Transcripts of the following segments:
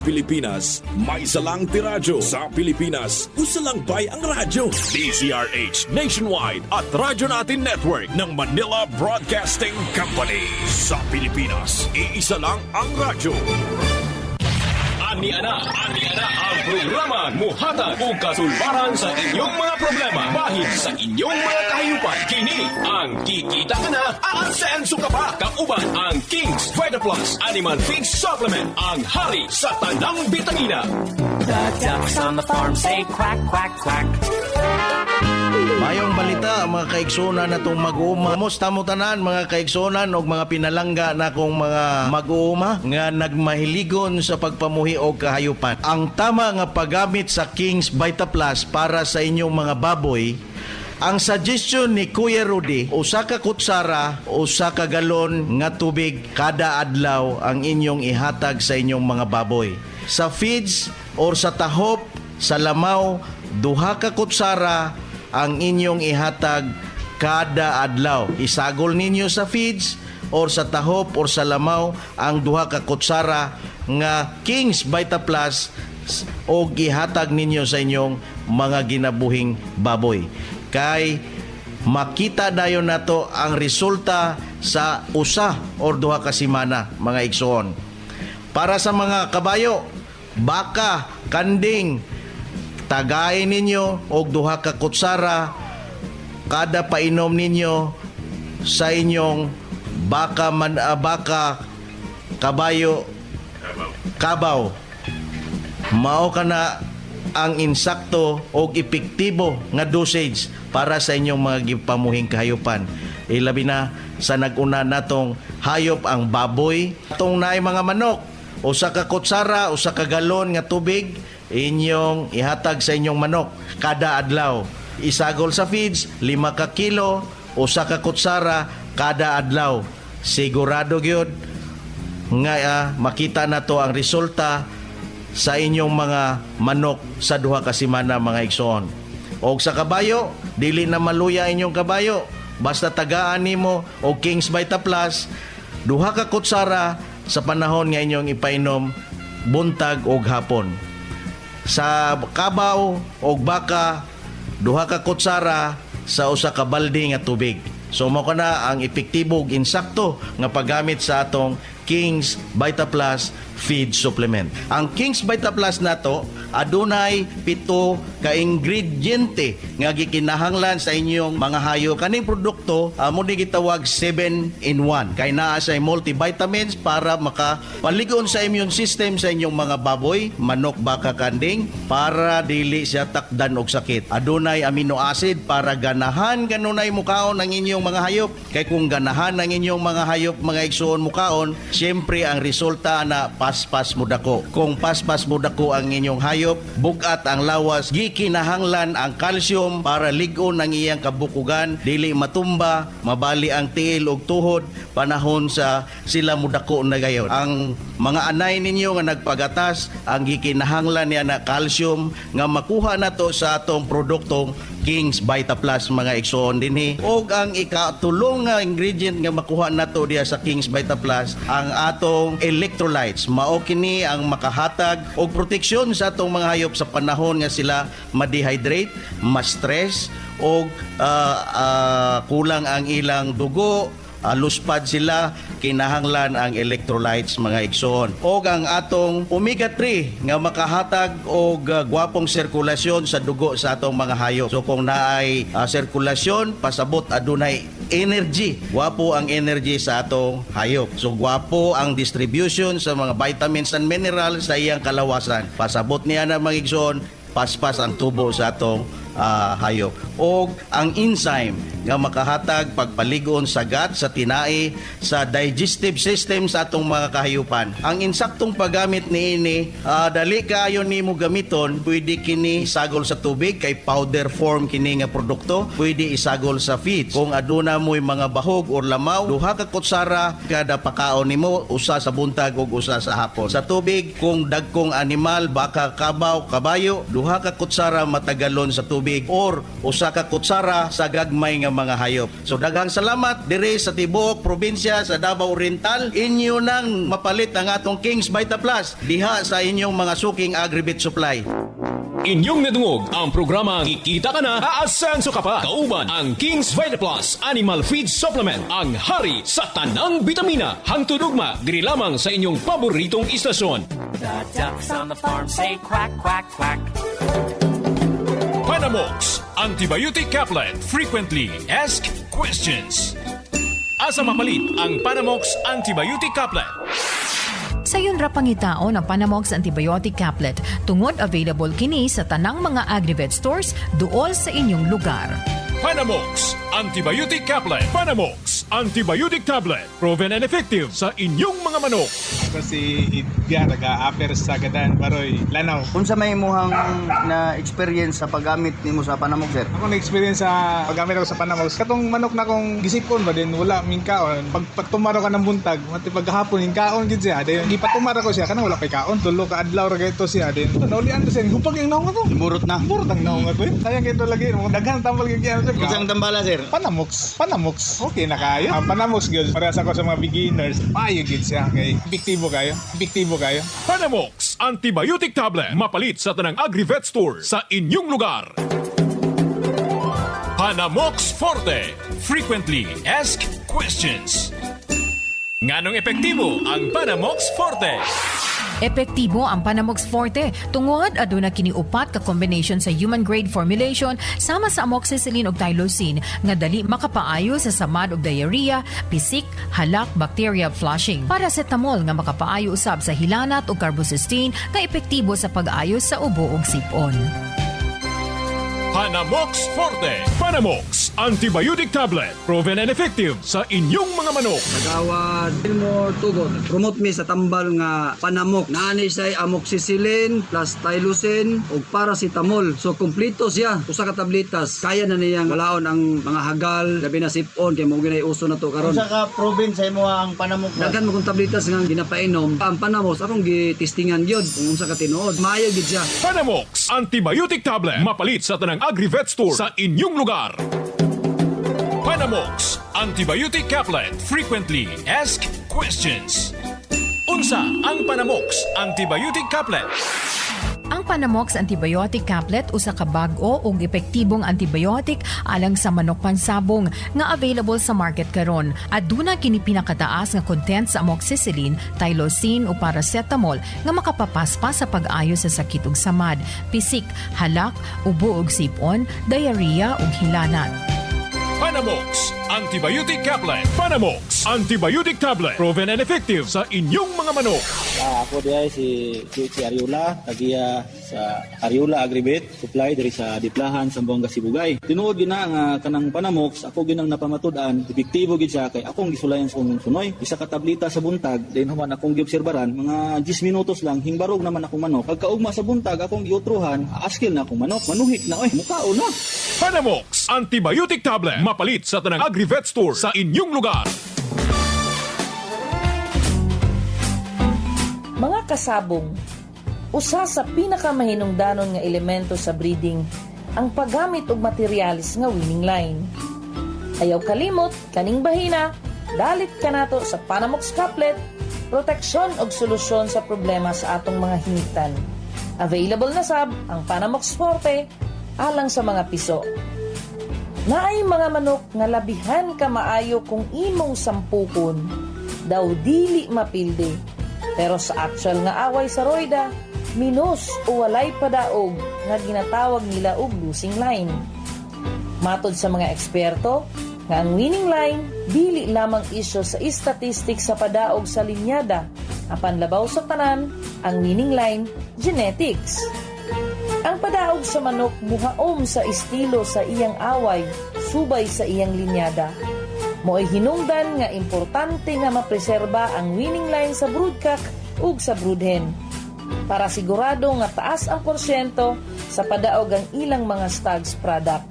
Pilipinas, may isa lang tiradyo. Sa Pilipinas, usa lang bay ang radyo. DZRH Nationwide at Radyo Natin Network ng Manila Broadcasting Company. Sa Pilipinas, iisa lang ang radyo. Ani ana ang programa muhatag og kasulbaran sa inyong mga problema bahin sa inyong mga kahayupan. Kini ang Kikita Ka Na, aasenso ka pa. Kauban ang King's Vita Plus Animal Feed Supplement, ang hari sa tanang bitamina. The ducks on the farm say quack, quack, quack. Mayong balita mga kaigsunan na itong mag-uuma. Musta mo tanan mga kaigsunan o mga pinalangga na kong mga mag-uuma nga nagmahiligon sa pagpamuhi o kahayupan. Ang tama nga paggamit sa King's Vita Plus para sa inyong mga baboy, ang suggestion ni Kuya Rudy, usa ka kutsara, usa ka galon nga tubig kada adlaw ang inyong ihatag sa inyong mga baboy. Sa feeds or sa tahop, sa lamaw, duha ka kutsara ang inyong ihatag kada adlaw. Isagol ninyo sa feeds or sa tahop or sa lamaw ang duha ka kutsara nga King's Vita Plus o ihatag ninyo sa inyong mga ginabuhing baboy. Kay makita dayon nato ang resulta sa usa or duha ka semana mga igsoon. Para sa mga kabayo, baka, kanding, tagay ninyo og duha ka kutsara kada painom ninyo sa inyong baka, kabayo, kabaw. Mao kana ang insakto og epektibo nga dosage para sa inyong mga gipamuhing kahayupan. Ilabi na sa nag-una natong hayop ang baboy. Atong naay mga manok, usa ka kutsara, usa ka galon nga tubig inyong ihatag sa inyong manok kada adlaw. Isagol sa feeds 5 ka kilo, usa ka kutsara kada adlaw. Sigurado gyud nga makita nato ang resulta sa inyong mga manok sa duha ka semana mga igsoon. Og sa kabayo, dili na maluya inyong kabayo, basta tagaan nimo og King's Vita Plus, duha ka kutsara sa panahon nga inyong ipainom buntag og hapon. Sa kabaw o baka, duha ka kutsara sa usa ka balde nga tubig. So mao kana ang epektibo ug insakto nga paggamit sa atong King's Vita Plus feed supplement. Ang King's Vita Plus nato adunay 7 ka ingrediente nga gikinahanglan sa inyong mga hayop. Kaning produkto amo ni gitawag 7-in-1. Kay naa sa multivitamins para makapaligon sa immune system sa inyong mga baboy, manok, baka, kanding para dili siya takdan og sakit. Adunay amino acid para ganahan kanunay mukaon ang inyong mga hayop. Kay kung ganahan ang inyong mga hayop mga igsoon mukaon, siyempre ang resulta na paspas mudako. Kung paspas mudako ang inyong hayop, bugat ang lawas, gikinahanglan ang calcium para ligon ang iyang kabukugan, dili matumba, mabali ang tiil ug tuhod panahon sa sila mudako na gayon. Ang mga anay ninyo nga nagpagatas, ang gikinahanglan niya na calcium nga makuha nato sa atong produktong King's Vita Plus mga igsoon dinhi. Og ang ikatulong nga ingredient nga makuha nato diya sa King's Vita Plus ang atong electrolytes. Mao kini ang makahatag og proteksyon sa atong mga hayop sa panahon nga sila ma-dehydrate, ma-stress og kulang ang ilang dugo, luspad sila, kinahanglan ang electrolytes mga igsoon. Og ang atong omega-3 nga makahatag og gwapong sirkulasyon sa dugo sa atong mga hayop. So kung naay sirkulasyon, pasabot adunay energy. Gwapo ang energy sa atong hayop. So gwapo ang distribution sa mga vitamins and minerals sa iyang kalawasan. Pasabot niya na mga igsoon, paspas ang tubo sa atong hayop. O ang enzyme nga makahatag pagpaligon sa gut, sa tinai, sa digestive system sa atong mga kahayupan. Ang insaktong paggamit niini, dali kaayo nimo gamiton, pwede kini isagol sa tubig kay powder form kini nga produkto, pwede isagol sa feeds. Kung aduna mo'y mga bahog or lamaw, duha ka kutsara kada pakaon nimo, usa sa buntag ug usa sa hapon. Sa tubig, kung dagkong animal, baka, kabaw, kabayo, duha ka kutsara matagalon sa tubig tubig or usa ka kutsara sa gagmay nga mga hayop. So daghang salamat dire sa tibuok probinsya sa Davao Oriental. Inyo nang mapalit ang atong King's Vita Plus diha sa inyong mga suking Agribit Supply. Inyong nadungog ang programang Kikita Ka Na, Aasenso Ka Pa. Kauban ang King's Vita Plus Animal Feed Supplement, ang hari sa tanang bitamina. Hangtod ugma diri lamang sa inyong paboritong istasyon. The ducks on the farm say quack, quack, quack. Panamox Antibiotic Caplet. Frequently Asked Questions. Asa mapalit ang Panamox Antibiotic Caplet? Sayon ra pangitaon ang Panamox Antibiotic Caplet tungod available kini sa tanang mga Agrivet stores duol sa inyong lugar. Panamox Antibiotic Caplet. Panamox Antibiotic Tablet. Proven and effective sa inyong mga manok. Kasi Idya taga-upper sa Gadan Baroy Lanaw. Unsa may imuhang na experience sa paggamit nimo sa Panamox, sir? Ako na-experience sa paggamit ako sa Panamox. Katong manok na kong gisipon ba din wala ming kaon. Pag tumaro ka ng buntag, mati paghapon yung kaon gid siya. Dayon di pa tumaro ko siya kana wala pay kaon. Tulo ka adlaw ra gayto siya din. Naulian to siya. Gupag yung naong ako. Burot na. Burot ang naong ako. Sayang kito lagi. Daghang tambal gid yan. Isang tambala, sir. Panamox. Panamox. Okay na kayo. Panamox gyud para sa ko sa mga beginners. Payo gid siya kay epektibo kayo. Epektibo kayo. Panamox Antibiotic Tablet. Mapalit sa tanang Agrivet store sa inyong lugar. Panamox Forte. Frequently Asked Questions. Nganong epektibo ang Panamox Forte? Epektibo ang Panamox Forte tungod aduna kini upat ka combination sa human grade formulation sama sa amoxicillin ug tylosin nga dali makapaayo sa samad ug diarrhea, pisik, halak, bacteria flushing. Paracetamol nga makapaayo usab sa hilanat ug carbocysteine nga epektibo sa pag-ayos sa ubo ug sipon. Panamox Forte. Panamox Antibiotic Tablet. Proven and effective sa inyong mga manok. Nagawad Gilmore Tugon. Promote mi sa tambal nga Panamox. Naani say amoxicillin plus tylosin ug paracetamol. So kompleto siya. Usa ka tablitas. Kaya na niyang walaon ang mga hagal, labi na sipon kay mo ginay uso na to karon. Usa ka province sa imo ang Panamox. Daghan mo kung tablitas nga ginapainom. Ang Panamox akong gitistingan gyud kung unsa ka tinuod. Maayo gid siya. Panamox Antibiotic Tablet. Mapalit sa tanang Agrivet store sa inyong lugar. Panamox Antibiotic Caplet. Frequently Asked Questions. Unsa ang Panamox Antibiotic Caplet? Ang Panamox Antibiotic Caplet usa ka bag-o ug epektibong antibiotic alang sa manok pansabong nga available sa market karon. Aduna kini pinakataas nga content sa amoxicillin, tylosin ug paracetamol nga makapapaspas sa pag-ayo sa sakit ug samad, pisik, halak, ubo ug sipon, diarrhea ug hilanat. Panamox Antibiotic Caplet. Panamox Antibiotic Tablet. Proven and effective sa inyong mga manok. Ako diay si Ariola, tagiya sa Ariola Agribit, supply diri sa Diplahan, Zamboanga, Sibugay. Tinuod gina nga kanang Panamox, ako ginang napamatud-an, epektibo gid siya kay akong gisulayan sa sunoy. Isa ka tablita sa buntag, din human akong giobserbaran, mga 10 minutos lang hingbarog naman akong manok. Pagkaugma sa buntag akong giutruhan, aaskil na akong manok, manuhik na mukao na. Panamox Antibiotic Tablet. Mapalit sa tanang Agrivet store sa inyong lugar. Mga kasabong, usa sa pinakamahinungdanon nga elemento sa breeding ang paggamit og materialis nga winning line. Ayaw kalimot, kaning bahina, dalit ka nato sa Panamox Caplet, proteksyon og solusyon sa problema sa atong mga hingtan. Available na sab ang Panamox Forte alang sa mga piso. Naay mga manok nga labihan ka maayo kung imong sampukon, daw dili mapilde. Pero sa actual nga away sa roida, minus o walay padaog nga ginatawag nila og losing line. Matod sa mga eksperto, nga ang winning line dili lamang isyo sa statistik sa padaog sa linyada, apan labaw sa tanan, ang winning line genetics. Ang padaog sa manok muhaom sa estilo sa iyang away, subay sa iyang linyada. Mo'y hinungdan nga importante nga mapreserba ang winning line sa broodcock ug sa broodhen para sigurado nga taas ang porsyento sa padaog ang ilang mga stags product.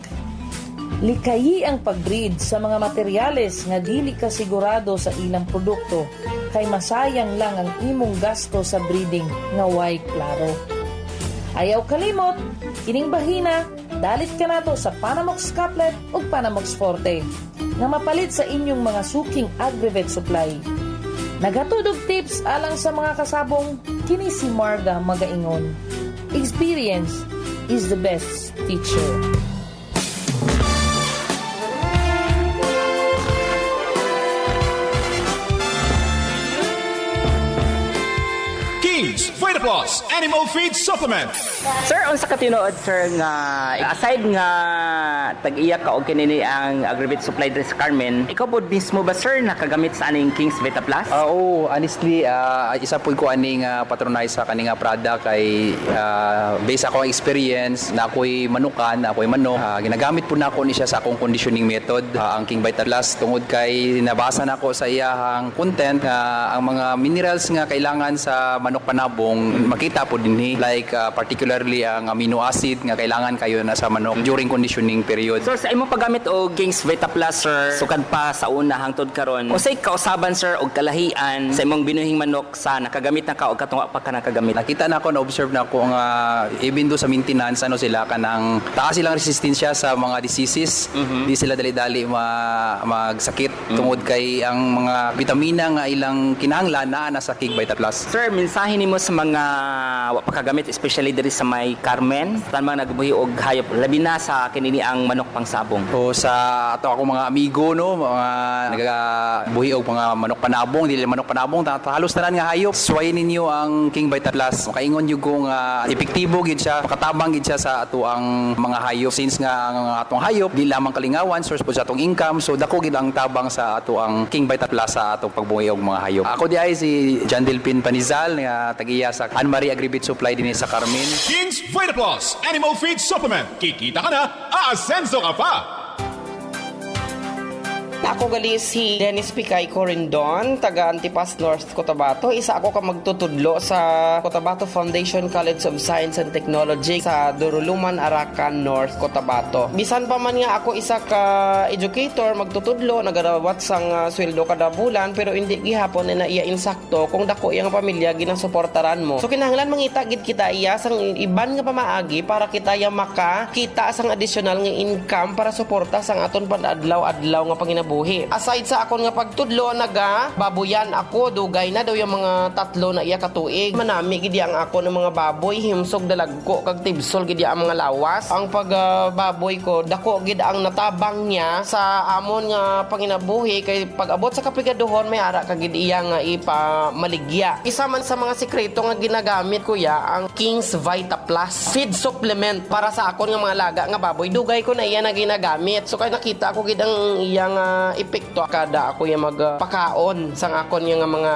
Likayi ang pagbreed sa mga materyales nga dili ka sigurado sa ilang produkto kay masayang lang ang imong gasto sa breeding nga way klaro. Ayaw kalimot, kining bahina, dalit ka nato sa Panamox Couplet ug Panamox Forte nga mapalit sa inyong mga suking Agrivet supply. Nagatudog tips alang sa mga kasabong, kini si Marga magaingon. Experience is the best teacher. Kings Vitaplus Animal Feed Supplement. Sir, unsa ka tinuod sir nga aside nga tag-iya ka og kinini ang Agrivet supply diri sa Carmen, ikaw pod mismo ba sir nakagamit sa aning Kings Vita Plus? Oo, honestly, isa po ko aning patronize sa kaning product kay based ako ang experience na ako'y manukan, ako'y manok. Ginagamit po na ako ni siya sa akong conditioning method, ang King Vita Plus tungod kay nabasa na ako sa iyahang content ang mga minerals nga kailangan sa manok panabong makita po dinhi like particularly ang amino acid nga kailangan kayo na sa manok during conditioning period. Sir, sa imong paggamit og Kings Vita Plus sir, sukad pa sa una hangtod karon. Usay kausaban sir og kalahian sa imong binuhing manok sa nakagamit na ka og katunga pa ka nakagamit. Nakita na ako, na-observe na ako nga even do sa maintenance sila kanang taas silang resistensya sa mga diseases. Di sila dali-dali magsakit tungod kay ang mga vitamina nga ilang kinahanglan na sa King Vita Plus. Sir, mensahe nimo sa mga wa pa kagamit especially diri sa may Carmen, tanang nagbuhi og hayop labi na sa kinini ang manok pangsabong. O sa ato ako mga amigo no, mga nagabuhi og mga manok panabong, dili manok panabong, halos tanan nga hayop. Suwayin ninyo ang King Vita Plus. Makaingon jud kung epektibo gid siya, makatabang gid siya sa ato ang mga hayop since nga ang atong hayop di lamang kalingawan source po sa atong income. So dako gid ang tabang sa ato ang King Vita Plus sa atong pagbuhi og mga hayop. Ako di ay si John Delpin Panizal nga tagiya sa Anne Marie Agrivet Supply dinhi sa Carmen. Kings Vitaplus Animal Feed Supplement. Kikita ka na, aasenso ka pa. Ako gali si Dennis Picay Corindon, taga Antipas North, Cotabato. Isa ako ka magtutudlo sa Cotabato Foundation College of Science and Technology sa Duruluman, Arakan, North, Cotabato. Bisan pa man nga ako isa ka educator, magtutudlo, nagarawat sang sweldo kada bulan, pero hindi gihapon na iya insakto kung dako iyang pamilya ginasuportaran mo. So kinahanglan mangita gid kita iya sang iban nga pamaagi para kita ya makakita sang additional nga income para suporta sang aton panadlaw-adlaw nga panginabuhi. Aside sa akon nga pagtudlo, baboyan ako, dugay na daw yung mga 3 na iya katuig. Manami gidi ang ako ng mga baboy, himsog dalagko kag tibsol gidi ang mga lawas. Ang pagbaboy ko, dako gid ang natabang niya sa amon nga panginabuhi kay pag-abot sa kapigaduhon may ara kag gid iya nga ipamaligya. Isa man sa mga sekreto nga ginagamit ko ya ang Kings Vita Plus feed supplement para sa akon nga mga laga nga baboy. Dugay ko na iya na ginagamit. So kay nakita ko gid ang iya nga epekto kada ako yung magpakaon sang akon yung mga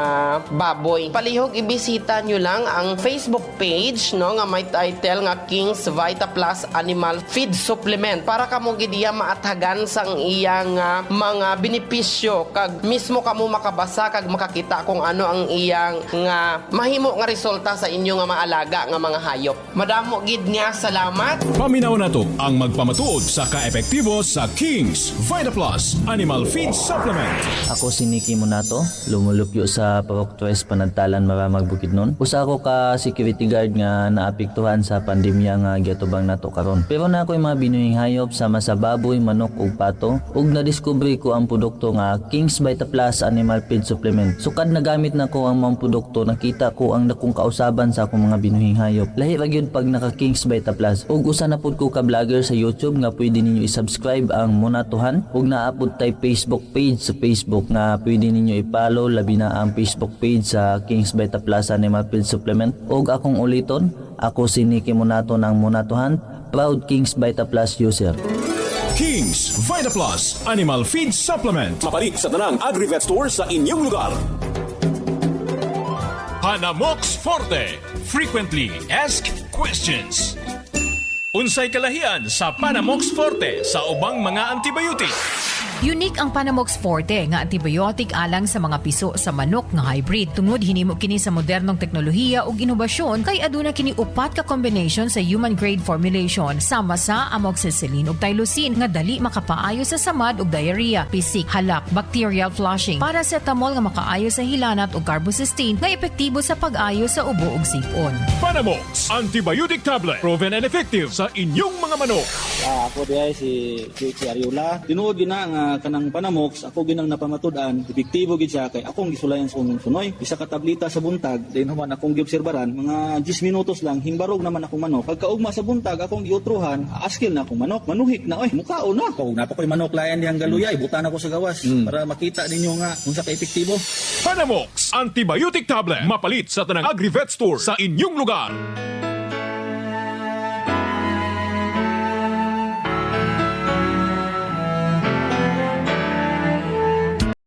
baboy. Palihog ibisita nyo lang ang Facebook page no nga may title nga Kings Vita Plus Animal Feed Supplement para kamo gid iya maatagan sang iyang mga benepisyo kag mismo kamo makabasa kag makakita kung ano ang iyang nga mahimo nga resulta sa inyo nga maalaga nga mga hayop. Madamo gid nga salamat. Paminaw na to ang magpamatuod sa kaepektibo sa Kings Vita Plus Animal Feed Supplement. Ako si Nicky Monato, lumulupyo sa Parok 3 Panagtalan, Maramag, Bukidnon. Usa ako ka security guard nga naapektuhan sa pandemya nga giatubang nato karon. Pero na ako'y mga binuhing hayop sama sa baboy, manok ug pato ug nadiskubre ko ang produkto nga Kings Vita Plus Animal Feed Supplement. Sukad nagamit na ko ang mga produkto, nakita ko ang dakong kausaban sa akong mga binuhing hayop. Lahi ra gyud pag naka Kings Vita Plus. Ug usa na pud ko ka vlogger sa YouTube nga pwede ninyo i-subscribe ang Monatohan ug naapod tay Facebook page sa Facebook nga pwede ninyo i-follow labi na ang Facebook page sa Kings Vita Plus Animal Feed Supplement. Og akong uliton, ako si Nicky Monato ng Monatohan, proud Kings Vita Plus user. Kings Vita Plus Animal Feed Supplement. Mapalit sa tanang Agrivet store sa inyong lugar. Panamox Forte. Frequently asked questions. Unsay kalahian sa Panamox Forte sa ubang mga antibiotic? Unique ang Panamox Forte nga antibiotic alang sa mga piso sa manok nga hybrid. Tungod hinimo kini sa modernong teknolohiya ug inobasyon kay aduna kini upat ka combination sa human grade formulation sama sa amoxicillin ug tylosin nga dali makapaayo sa samad ug diarrhea, pisik, halak, bacterial flushing, paracetamol nga makaayo sa hilanat ug carbocysteine nga epektibo sa pag-ayo sa ubo ug sipon. Panamox Antibiotic Tablet. Proven and effective sa inyong mga manok. Ako diay si Ariola. Tinuod gina nga kanang Panamox, ako ginang napamatud-an, epektibo gid siya kay akong gisulayan sa sunoy. Isa ka tableta sa buntag, din human akong giobserbaran, mga 10 minutos lang himbarog naman akong manok. Pagkaugma sa buntag akong giutruhan, askil na akong manok. Manuhik na oy, mukhaon na. Pag na pa koy manok layan diyang galuyay, butan ako sa gawas para makita ninyo nga unsa ka epektibo. Panamox Antibiotic Tablet. Mapalit sa tanang Agri-Vet Store sa inyong lugar.